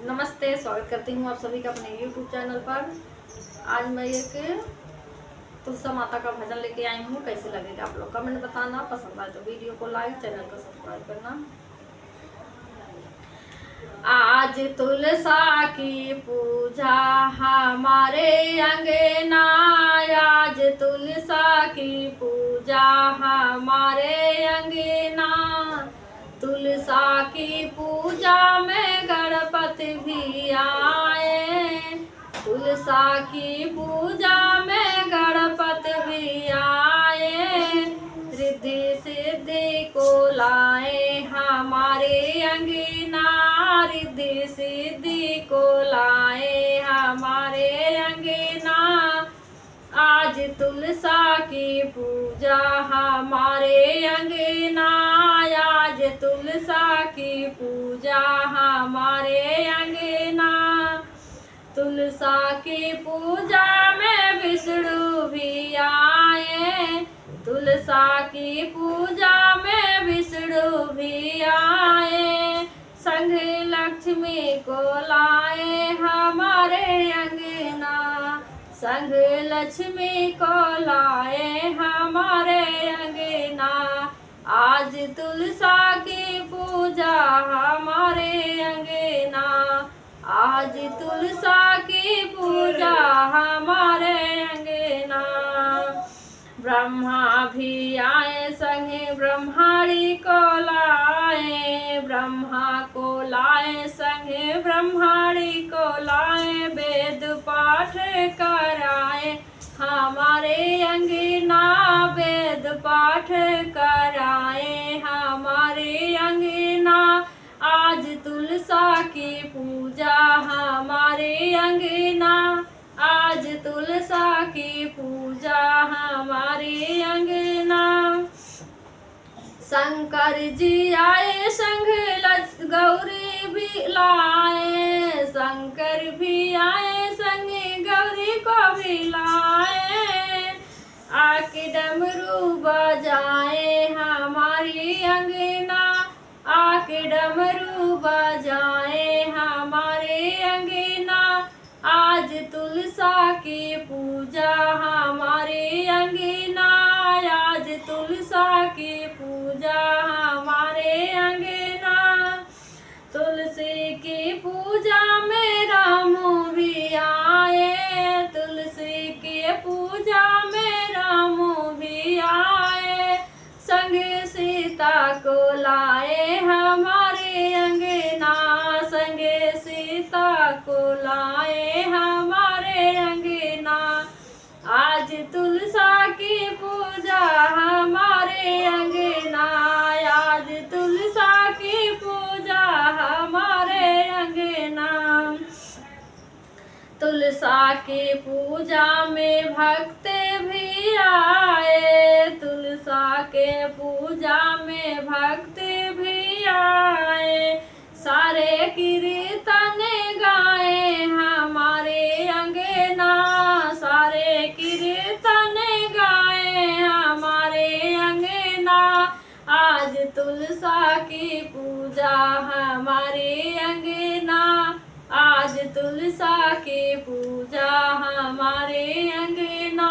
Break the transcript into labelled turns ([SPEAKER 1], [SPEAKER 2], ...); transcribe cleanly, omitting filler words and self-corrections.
[SPEAKER 1] नमस्ते, स्वागत करती हूँ आप सभी का अपने YouTube चैनल पर। आज मैं एक तुलसा माता का भजन लेके आई हूँ। कैसे लगेगा आप लोग कमेंट बताना, पसंद आए तो वीडियो को लाइक, चैनल को सब्सक्राइब करना। आज तुलसा की पूजा हमारे अंगना, आज तुलसा की पूजा हमारे अंगना। तुलसा की पूजा में गणपति भी आए, तुलसा की पूजा में गणपति भी आए। रिद्धि सिद्धि को लाए हमारे अंगना, रिद्धि सिद्धि को लाए हमारे अंगना। आज तुलसा की पूजा हमारे अंगना, आज तुलसा की पूजा हमारे अंगना। तुलसा की पूजा में विष्णु भी आए, तुलसा की पूजा में विष्णु भी आए। संग लक्ष्मी को लाए हमारे अंगना, संग लक्ष्मी को लाए हमारे अंगना। आज तुलसा की पूजा हमारे अंगना, आज तुलसा की पूजा हमारे अंगना। ब्रह्मा भी आए संगे ब्रह्माणी को लाए, ब्रह्मा को लाए संगे ब्रह्माणी को लाए। वेद पाठ कराए हमारे अंगना, वेद पाठ कराए हमारे अंगना। आज तुलसा की पूजा हमारे अंगना, आज तुलसा की पूजा हमारे अंगना। शंकर जी आए संग गौरी भी लाए, शंकर भी आए संग गौरी को भी लाए। आके डमरू बजाए हमारी अंगना, आके डमरू बजाए हमारे अंगना। आज तुलसा की पूजा हमारे अंगना, आज तुलसा की पूजा हमारे अंगना। तुलसी की पूजा में राम भी आए, तुलसी की पूजा में राम भी आए। संग सीता को लाए हमारे अंगना, संग सीता को लाए हमारे अंगना। आज तुलसा की पूजा हमारे अंगना, आज तुलसा की पूजा हमारे अंगना। तुलसा की पूजा में भक्त भी आए, तुलसा के पूजा में भक्त भी आए। सारे कीर्तन गाए हमारे अंगना, सारे कीर्तन गाए हमारे अंगना। आज तुलसा की पूजा हमारे अंगना, आज तुलसा की पूजा हमारे अंगना।